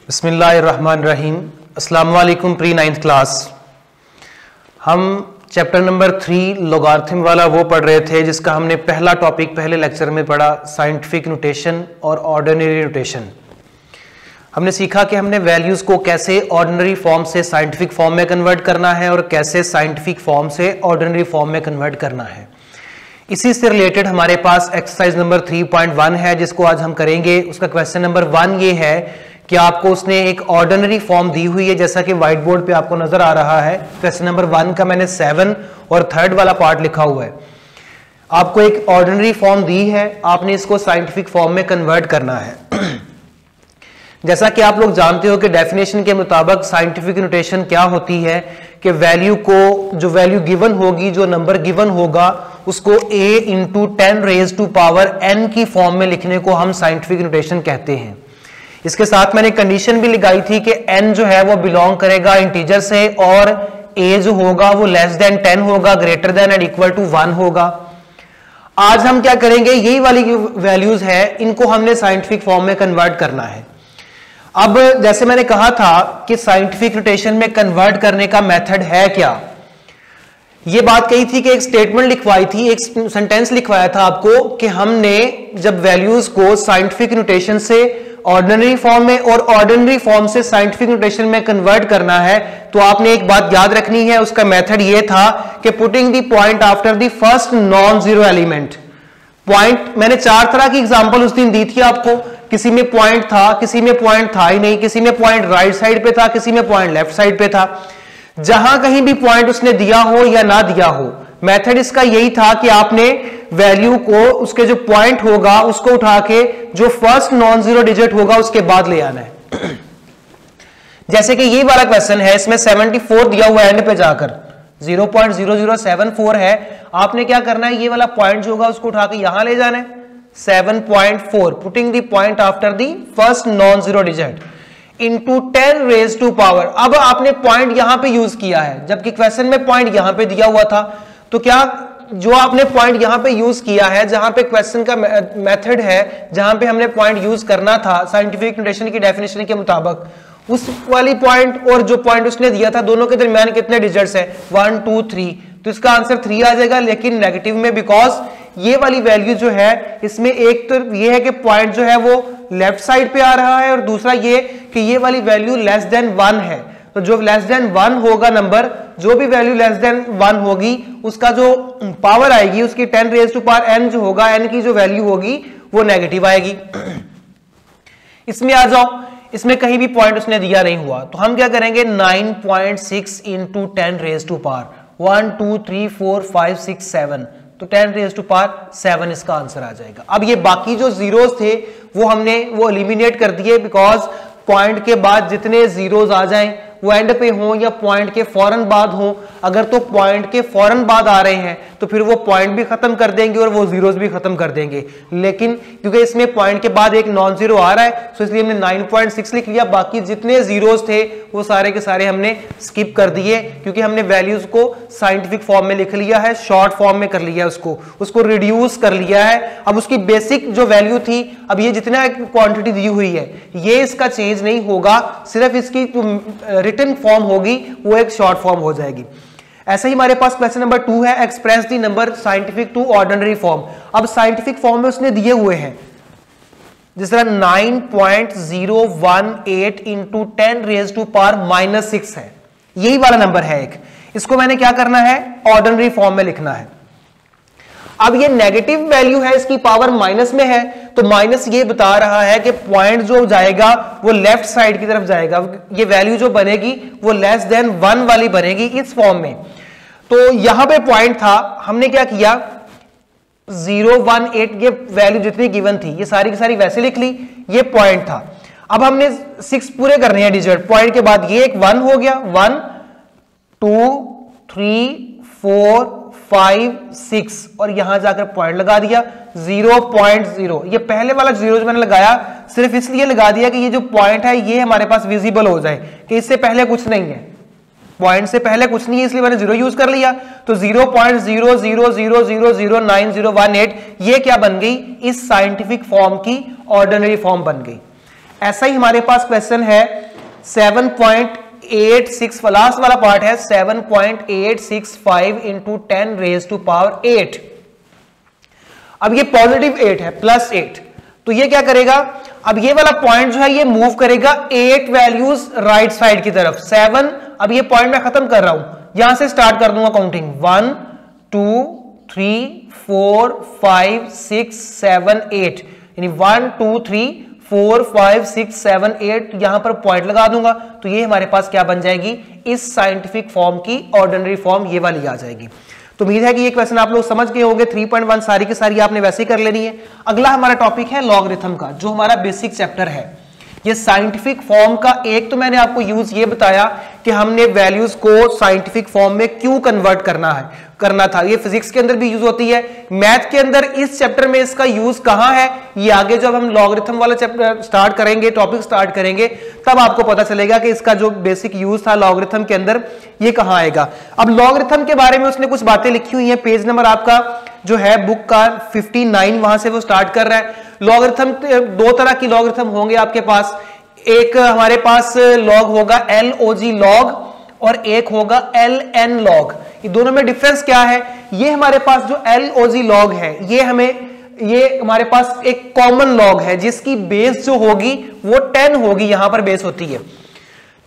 बिस्मिल्लाहिर्रहमानिर्रहीम। अस्सलाम वालेकुम प्री 9th क्लास। हम चैप्टर नंबर 3 लोगारिथम वाला वो पढ़ रहे थे जिसका हमने पहला टॉपिक पहले लेक्चर में पढ़ा, साइंटिफिक नोटेशन और ऑर्डिनरी नोटेशन। हमने सीखा कि हमने वैल्यूज को कैसे ऑर्डिनरी फॉर्म से साइंटिफिक फॉर्म में कन्वर्ट करना है और कैसे साइंटिफिक फॉर्म से ऑर्डिनरी फॉर्म में कन्वर्ट करना है। इसी से रिलेटेड हमारे पास एक्सरसाइज नंबर 3.1 है जिसको आज हम करेंगे। उसका क्वेश्चन नंबर 1 ये है कि आपको उसने एक ऑर्डिनरी फॉर्म दी हुई है, जैसा कि व्हाइट बोर्ड पे आपको नजर आ रहा है। क्वेश्चन नंबर 1 का मैंने 7 और 3rd वाला पार्ट लिखा हुआ है। आपको एक ऑर्डिनरी फॉर्म दी है, आपने इसको साइंटिफिक फॉर्म में कन्वर्ट करना है। जैसा कि आप लोग जानते हो कि डेफिनेशन के मुताबिक साइंटिफिक नोटेशन क्या होती है कि वैल्यू को, जो वैल्यू गिवन होगी, जो नंबर गिवन होगा, उसको a into 10 raise to power n की फॉर्म में लिखने को हम साइंटिफिक नोटेशन कहते हैं। इसके साथ मैंने कंडीशन भी लगाई थी कि n जो है वो बिलोंग करेगा इंटीजर से और a जो होगा वो लेस देन 10 होगा, greater than and equal to 1 होगा। आज हम क्या करेंगे, यही वाली वैल्यूज है, इनको हमने साइंटिफिक फॉर्म में कन्वर्ट करना है। अब जैसे मैंने कहा था कि साइंटिफिक नोटेशन में कन्वर्ट करने का मेथड है क्या, ये बात कही थी कि एक स्टेटमेंट लिखवाई थी, एक सेंटेंस लिखवाया था आपको कि हमने जब वैल्यूज को साइंटिफिक नोटेशन से ऑर्डिनरी फॉर्म में और ऑर्डिनरी फॉर्म से साइंटिफिक नोटेशन में कन्वर्ट करना है तो आपने एक बात याद रखनी है। उसका मेथड ये था कि putting the point after the first non zero element. Point मैंने 4 तरह की एग्जांपल उस दिन दी थी आपको। किसी में पॉइंट था, किसी में पॉइंट था ही नहीं, किसी में पॉइंट राइट साइड पे था, किसी में पॉइंट लेफ्ट साइड पे था। जहां कहीं भी पॉइंट उसने दिया हो या ना दिया हो, मेथड इसका यही था कि आपने वैल्यू को, उसके जो पॉइंट होगा उसको उठा के जो फर्स्ट नॉन जीरो डिजिट होगा उसके बाद ले आना है। जैसे कि ये वाला क्वेश्चन है, इसमें 74 दिया हुआ एंड पे जाकर 0.0074 है। आपने क्या करना है, ये वाला पॉइंट जो होगा उसको उठा के यहां ले जाना है 7.4, putting the point after the first non zero digit into 10 raise to power. अब आपने पॉइंट यहां पे यूज किया है, जबकि क्वेश्चन में पॉइंट यहां पे दिया हुआ था। तो क्या जो आपने पॉइंट यहां पे यूज किया है, जहां पे क्वेश्चन का मेथड है, जहां पे हमने पॉइंट यूज करना था साइंटिफिक नोटेशन की डेफिनेशन के मुताबिक, उस वाली पॉइंट और जो पॉइंट उसने दिया था दोनों के दरमियान कितने डिजिट्स हैं, 1 2 3। तो इसका आंसर 3 आ जाएगा, लेकिन नेगेटिव में, बिकॉज ये वाली वैल्यू जो है इसमें एक तो ये है कि पॉइंट जो है वो लेफ्ट साइड पे आ रहा है और दूसरा ये कि ये वाली वैल्यू लेस देन 1 है। तो जो लेस देन 1 होगा नंबर, जो भी वैल्यू लेस देन 1 होगी उसका जो पावर आएगी, उसकी 10 रेज टू पावर n जो होगा, n की जो वैल्यू होगी वो नेगेटिव आएगी। इसमें आ जाओ, इसमें कहीं भी पॉइंट उसने दिया नहीं हुआ, तो हम क्या करेंगे 9.6 इंटू 10 रेज टू पावर 1 2 3 4 5 6 7, तो 10 रेज टू पावर 7 इसका आंसर आ जाएगा। अब ये बाकी जो जीरोस थे वो हमने वो एलिमिनेट कर दिए, बिकॉज पॉइंट के बाद जितने जीरोस आ जाएं वो एंड पे हो या पॉइंट के फौरन बाद हो, अगर तो पॉइंट के फौरन बाद आ रहे हैं तो फिर वो पॉइंट भी खत्म कर देंगे और वो जीरोस भी खत्म कर देंगे। लेकिन क्योंकि इसमें पॉइंट के बाद एक नॉन जीरो आ रहा है तो इसलिए हमने 9.6 लिख लिया। बाकी जितने जीरोस थे वो सारे के सारे हमने स्किप कर दिए, क्योंकि हमने वैल्यूज को साइंटिफिक फॉर्म में लिख लिया है, शॉर्ट फॉर्म में कर लिया है, उसको रिड्यूस कर लिया है। अब उसकी बेसिक जो वैल्यू थी, अब ये जितना क्वांटिटी दी हुई है ये इसका चेंज नहीं होगा, सिर्फ इसकी रिटन फॉर्म होगी वो एक शॉर्ट फॉर्म हो जाएगी। ऐसे ही हमारे पास क्वेश्चन नंबर 2 है, express the number scientific to ordinary form. अब साइंटिफिक फॉर्म में उसने दिए हुए हैं, जिस तरह 9.018 इंटू 10 रेज टू पावर -6 है, यही वाला नंबर है एक। इसको मैंने क्या करना है, ऑर्डिनरी फॉर्म में लिखना है। अब ये नेगेटिव वैल्यू है, इसकी पावर माइनस में है, तो माइनस ये बता रहा है कि पॉइंट जो जाएगा वो लेफ्ट साइड की तरफ जाएगा। ये वैल्यू जो बनेगी वो लेस देन 1 वाली बनेगी इस फॉर्म में। तो यहां पे पॉइंट था, हमने क्या किया 018, ये वैल्यू जितनी गिवन थी ये सारी की सारी वैसे लिख ली, ये पॉइंट था। अब हमने 6 पूरे करने हैं डिजिट, पॉइंट के बाद ये एक 1 हो गया, 1 2 3 4 5 6 और यहां जाकर पॉइंट लगा दिया 0.0। ये पहले वाला जीरो जो मैंने लगाया सिर्फ इसलिए लगा दिया कि ये जो पॉइंट है ये हमारे पास विजिबल हो जाए कि इससे पहले कुछ नहीं है, पॉइंट से पहले कुछ नहीं है, इसलिए मैंने जीरो यूज कर लिया। तो 0.00009018 ये क्या बन गई, इस साइंटिफिक फॉर्म की ऑर्डिनरी फॉर्म बन गई। ऐसा ही हमारे पास क्वेश्चन है 7.86, लास्ट वाला पार्ट है 7.865 इंटू 10 रेज टू पावर 8। अब ये पॉजिटिव 8 है, प्लस 8, तो ये क्या करेगा, अब ये वाला पॉइंट जो है ये मूव करेगा 8 वैल्यूज राइट साइड की तरफ। 7, अब ये पॉइंट मैं खत्म कर रहा हूं, यहां से स्टार्ट कर दूंगा काउंटिंग 1 2 3 4 5 6 7 8, यानी 1 2 3 4 5 6 7 8, यहां पर पॉइंट लगा दूंगा, तो ये हमारे पास क्या बन जाएगी, इस साइंटिफिक फॉर्म की ऑर्डिनरी फॉर्म ये वाली आ जाएगी। तो उम्मीद है कि ये क्वेश्चन आप लोग समझ गए होंगे। 3.1 सारी की सारी आपने वैसे ही कर लेनी है। अगला हमारा टॉपिक है लॉगरिथम का, जो हमारा बेसिक चैप्टर है। ये साइंटिफिक फॉर्म का एक तो मैंने आपको यूज ये बताया कि हमने वैल्यूज को साइंटिफिक फॉर्म में क्यों कन्वर्ट करना था। ये फिजिक्स के अंदर भी यूज होती है, मैथ के अंदर इस चैप्टर में इसका यूज कहां है, ये आगे जब हम लॉगरिथम वाला चैप्टर स्टार्ट करेंगे, टॉपिक स्टार्ट करेंगे, तब आपको पता चलेगा कि इसका जो बेसिक यूज था लॉगरिथम के अंदर ये कहां आएगा। अब लॉगरिथम के बारे में उसने कुछ बातें लिखी हुई है, पेज नंबर आपका जो है बुक का 59, वहां से वो स्टार्ट कर रहा है। लॉगरिथम, दो तरह की लॉगरिथम होंगे आपके पास, एक हमारे पास लॉग होगा LOG लॉग और एक होगा LN लॉग। ये दोनों में डिफरेंस क्या है, ये हमारे पास जो LOG लॉग है ये हमारे पास एक कॉमन लॉग है जिसकी बेस जो होगी वो 10 होगी, यहां पर बेस होती है,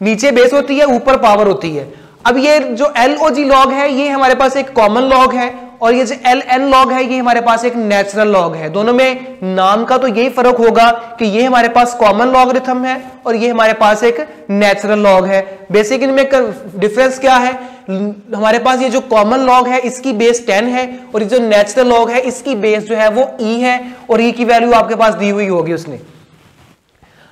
नीचे बेस होती है, ऊपर पावर होती है। अब ये जो LOG लॉग है ये हमारे पास एक कॉमन लॉग है, और ये जो LN लॉग है ये हमारे पास एक नेचुरल लॉग है। दोनों में नाम का तो यही फर्क होगा कि ये हमारे पास कॉमन लॉगरिथम है और ये हमारे पास एक नेचुरल लॉग है। बेसिक इनमें डिफरेंस क्या है, हमारे पास ये जो कॉमन लॉग है इसकी बेस 10 है, और ये जो नेचुरल लॉग है इसकी बेस जो है वो E है, और E की वैल्यू आपके पास दी हुई होगी उसने।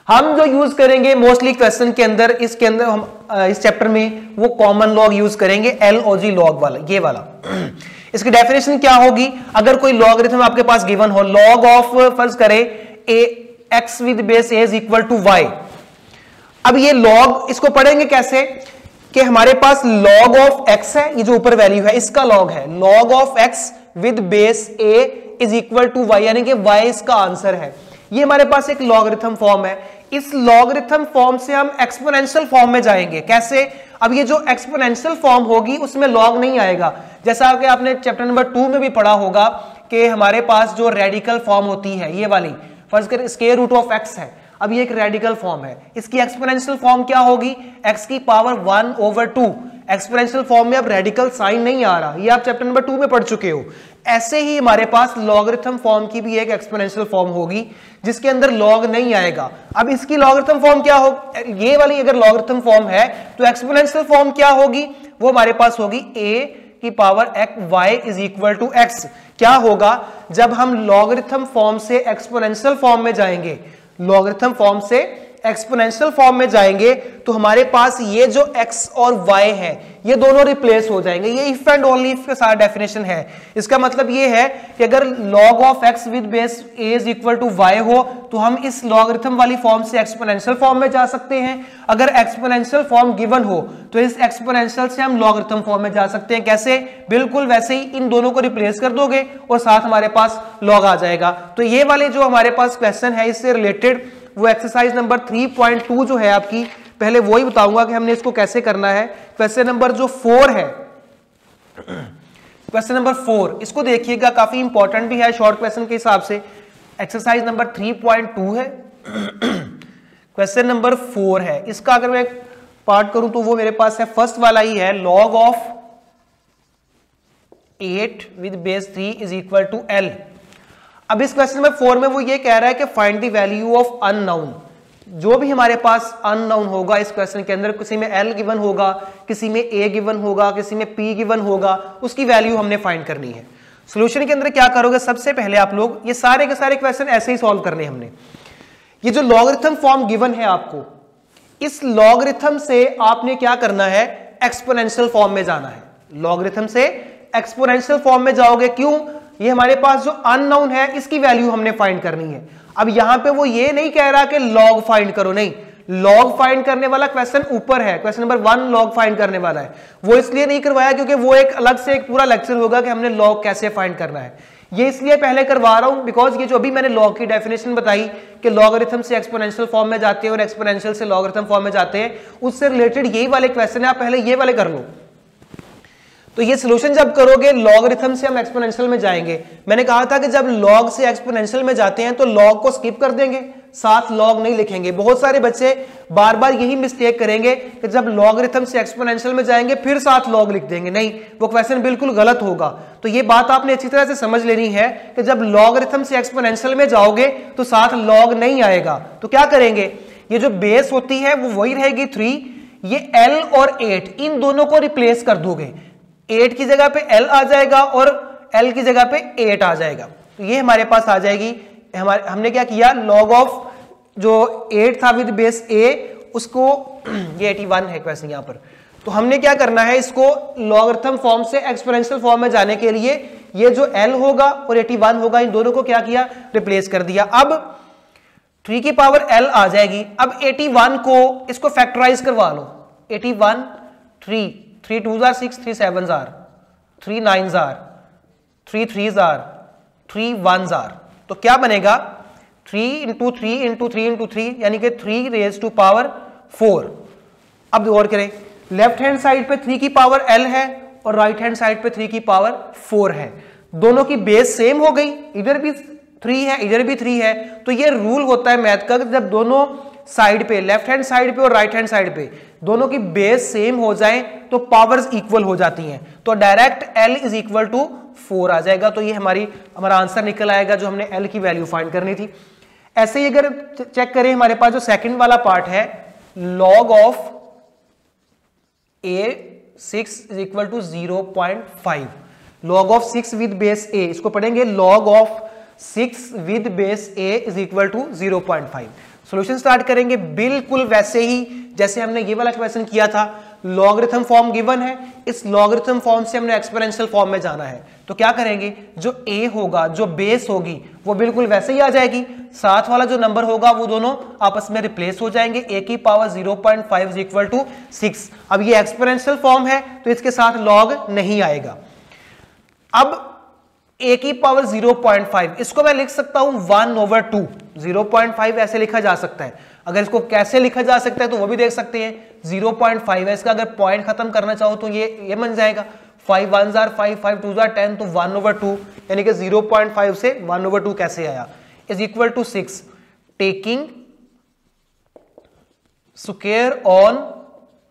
हम जो यूज करेंगे मोस्टली क्वेश्चन के अंदर, इसके अंदर हम इस चैप्टर में वो कॉमन लॉग यूज करेंगे, LOG लॉग वाला, ये वाला। इसकी डेफिनेशन क्या होगी, अगर कोई लॉगरिथम आपके पास गिवन हो, लॉग ऑफ फर्ज करें x with base a is equal to y। अब ये लॉग इसको पढ़ेंगे कैसे कि हमारे पास लॉग ऑफ x है, ये जो ऊपर वैल्यू है इसका लॉग है, log of x with base a is equal to y, यानी कि y इसका आंसर है। ये हमारे पास एक लॉगरिथम फॉर्म है। इस लॉगरिथम फॉर्म से हम एक्सपोनेंशियल फॉर्म में जाएंगे। कैसे, अब ये जो एक्सपोनेंशियल फॉर्म होगी उसमें लॉग नहीं आएगा, जैसा कि आपने चैप्टर नंबर 2 में भी पढ़ा होगा कि हमारे पास जो रेडिकल फॉर्म होती है ये वाली, फर्ज करें स्क्वायर रूट ऑफ x है, अब ये एक रेडिकल फॉर्म है, इसकी एक्सपोनेंशियल फॉर्म क्या होगी, x की पावर 1/2। एक्सपोनेंशियल फॉर्म में अब रेडिकल साइन नहीं आ रहा, ये आप चैप्टर नंबर 2 में पढ़ चुके हो। ऐसे ही हमारे पास लॉगरिथम फॉर्म की भी एक एक्सपोनेंशियल फॉर्म होगी जिसके अंदर लॉग नहीं आएगा। अब इसकी लॉगरिथम फॉर्म क्या हो, ये वाली अगर लॉगरिथम फॉर्म है तो एक्सपोनेंशियल फॉर्म क्या होगी, वो हमारे पास होगी a की power y is equal to x। क्या होगा जब हम लॉगरिथम फॉर्म से एक्सपोनेंशियल फॉर्म में जाएंगे, लॉगरिथम फॉर्म से एक्सपोनेंशियल फॉर्म में जाएंगे तो हमारे पास ये जो x और y है ये दोनों रिप्लेस हो जाएंगे। ये इफ एंड ओनली इफ के साथ डेफिनेशन है। इसका मतलब ये है कि अगर log of x with base a is equal to y हो तो हम इस लॉगरिथम वाली फॉर्म से एक्सपोनेंशियल फॉर्म में जा सकते हैं। अगर एक्सपोनेंशियल फॉर्म गिवन हो तो इस एक्सपोनेंशियल से हम लॉगरिथम फॉर्म में जा सकते हैं। कैसे, बिल्कुल वैसे ही इन दोनों को रिप्लेस कर दोगे और साथ हमारे पास log आ जाएगा। तो ये वाले जो हमारे पास क्वेश्चन है इससे रिलेटेड वो एक्सरसाइज नंबर 3.2 जो है आपकी, पहले वो ही बताऊंगा कि हमने इसको कैसे करना है। क्वेश्चन नंबर जो 4 है, क्वेश्चन नंबर 4, इसको देखिएगा, काफी इंपॉर्टेंट भी है शॉर्ट क्वेश्चन के हिसाब से। एक्सरसाइज नंबर 3.2 है, क्वेश्चन नंबर 4 है। इसका अगर मैं पार्ट करूं तो वो मेरे पास है, फर्स्ट वाला ही है, log of 8 with base 3 is equal to L। अब इस क्वेश्चन में 4 में वो ये कह रहा है कि find the value of unknown. जो भी हमारे पास अननोन होगा इस क्वेश्चन के अंदर, किसी में L गिवन होगा, किसी में A गिवन होगा, किसी में P गिवन होगा, उसकी वैल्यू हमने फाइंड करनी है। सॉल्यूशन के अंदर क्या करोगे, सबसे पहले आप लोग ये सारे के सारे क्वेश्चन ऐसे ही सॉल्व करने हमने। ये जो लॉगरिथम फॉर्म गिवन है आपको, इस लॉगरिथम से आपने क्या करना है, एक्सपोनेंशियल फॉर्म में जाना है। लॉगरिथम से एक्सपोनेंशियल फॉर्म में जाओगे, क्यों, ये हमारे पास जो अननोन है इसकी वैल्यू हमने फाइंड करनी है। अब यहां पे वो ये नहीं कह रहा कि लॉग फाइंड करो, नहीं, लॉग फाइंड करने वाला क्वेश्चन ऊपर है, क्वेश्चन नंबर 1 लॉग फाइंड करने वाला है। वो इसलिए नहीं करवाया क्योंकि वो एक अलग से एक पूरा लेक्चर होगा कि हमने लॉग कैसे फाइंड करना है। ये इसलिए पहले करवा रहा हूं बिकॉज ये जो अभी मैंने लॉग की डेफिनेशन बताई कि लॉगरिथम से एक्सपोनेंशियल फॉर्म में जाते हैं और एक्सपोनेंशियल से लॉगरिथम फॉर्म में जाते हैं, उससे रिलेटेड यही वाले क्वेश्चन है, आप पहले ये वाले कर लो। तो ये सोल्यूशन जब करोगे लॉगरिथम से हम एक्सपोनेंशियल में जाएंगे। मैंने कहा था कि जब लॉग से एक्सपोनेंशियल में जाते हैं तो लॉग को स्किप कर देंगे, साथ लॉग नहीं लिखेंगे। बहुत सारे बच्चे बार बार यही मिस्टेक करेंगे कि जब लॉगरिथम से एक्सपोनेंशियल में जाएंगे फिर साथ लॉग लिख देंगे। नहीं, वो क्वेश्चन बिल्कुल गलत होगा। तो ये बात आपने अच्छी तरह से समझ लेनी है कि जब लॉगरिथम से एक्सपोनेंशियल में जाओगे तो साथ लॉग नहीं आएगा। तो क्या करेंगे, ये जो बेस होती है वो वही रहेगी 3, ये L और 8 इन दोनों को रिप्लेस कर दोगे। 8 की जगह पे L आ जाएगा और L की जगह पे 8 आ जाएगा। तो ये हमारे पास आ जाएगी। हमने क्या किया, लॉग ऑफ जो 8 था विद बेस A उसको ये 81 है क्वेश्चन यहां पर। तो हमने क्या करना है, इसको लॉगरिथम फॉर्म से एक्सपोनेंशियल फॉर्म में जाने के लिए ये जो L होगा और 81 होगा, इन दोनों को क्या किया, रिप्लेस कर दिया। अब 3 की पावर L आ जाएगी। अब 81 को इसको फैक्टराइज करवा लो। 81 3 2s are 6, 3 7s are, 3 9s are, 3 3s are, 3 1s are। तो क्या बनेगा, 3 इंटू 3 इंटू 3 इंटू 3 यानी कि 3 रेज टू पावर 4। अब गौर करें, लेफ्ट हैंड साइड पे 3 की पावर L है और राइट हैंड साइड पे 3 की पावर 4 है। दोनों की बेस सेम हो गई, इधर भी 3 है इधर भी 3 है। तो ये रूल होता है मैथ का, जब दोनों साइड पे, लेफ्ट हैंड साइड पे और राइट हैंड साइड पे दोनों की बेस सेम हो जाए तो पावर्स इक्वल हो जाती हैं। तो direct L is equal to 4 आ जाएगा। तो ये हमारा आंसर निकल आएगा जो हमने L की वैल्यू फाइंड करनी थी। ऐसे ही अगर चेक करें, हमारे पास जो सेकंड वाला पार्ट है, log of A6 is equal to 0.5, log of 6 with base A, इसको पढ़ेंगे log of 6 with base A is equal to 0.5। Solution start करेंगे बिल्कुल वैसे ही जैसे हमने ये वाला क्वेश्चन किया था। लॉगरिथम फॉर्म गिवन है, इस लॉगरिथम फॉर्म से हमने एक्सपोनेंशियल फॉर्म में जाना है। तो क्या करेंगे, जो A होगा, जो बेस होगी, वो बिल्कुल वैसे ही आ जाएगी। साथ वाला जो नंबर होगा वो दोनों आपस में रिप्लेस हो जाएंगे। A की पावर 0.5 इज इक्वल टू 6। अब ये एक्सपोनेंशियल फॉर्म है तो इसके साथ लॉग नहीं आएगा। अब A की पावर 0.5, इसको मैं लिख सकता हूं 1/2। 0.5 ऐसे लिखा जा सकता है। अगर इसको कैसे लिखा जा सकता है तो वो भी देख सकते हैं। 0.5 है, इसका अगर पॉइंट खत्म करना चाहो तो ये बन जाएगा 5 1s are 5, 5 2s are 10, तो 1/2 यानी कि 0.5 से 1/2 कैसे आया, is equal to 6 taking square on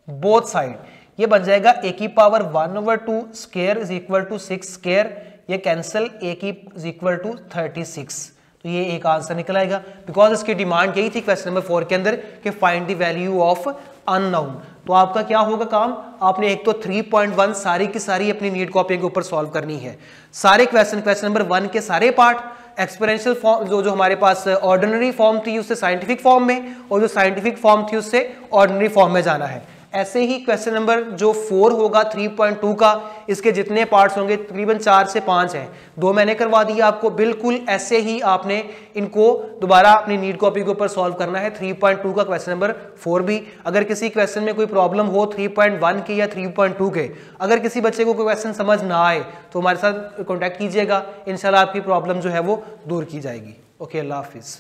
both side. ये बन जाएगा A की power 1/2 square is equal to 6 square, ये कैंसिल, A की इज इक्वल टू 36। तो ये एक आंसर निकल आएगा बिकॉज इसकी डिमांड यही थी क्वेश्चन नंबर 4 के अंदर कि find the value of unknown. तो आपका क्या होगा काम, आपने एक तो 3.1 सारी की सारी अपनी नीट कॉपी के ऊपर सॉल्व करनी है। सारे क्वेश्चन नंबर 1 के सारे पार्ट एक्सपोनेंशियल फॉर्म जो हमारे पास ऑर्डिनरी फॉर्म थी उससे साइंटिफिक फॉर्म में, और जो साइंटिफिक फॉर्म थी उससे ऑर्डिनरी फॉर्म में जाना है। ऐसे ही क्वेश्चन नंबर जो 4 होगा 3.2 का, इसके जितने पार्ट्स होंगे तकरीबन 4 से 5 हैं, 2 मैंने करवा दिया आपको। बिल्कुल ऐसे ही आपने इनको दोबारा अपनी नीट कॉपी के ऊपर सॉल्व करना है। 3.2 का क्वेश्चन नंबर 4 भी। अगर किसी क्वेश्चन में कोई प्रॉब्लम हो 3.1 के या 3.2 के, अगर किसी बच्चे को कोई क्वेश्चन समझ ना आए तो हमारे साथ कॉन्टैक्ट कीजिएगा, इंशाल्लाह आपकी प्रॉब्लम जो है वो दूर की जाएगी। ओके, अल्लाह हाफिज।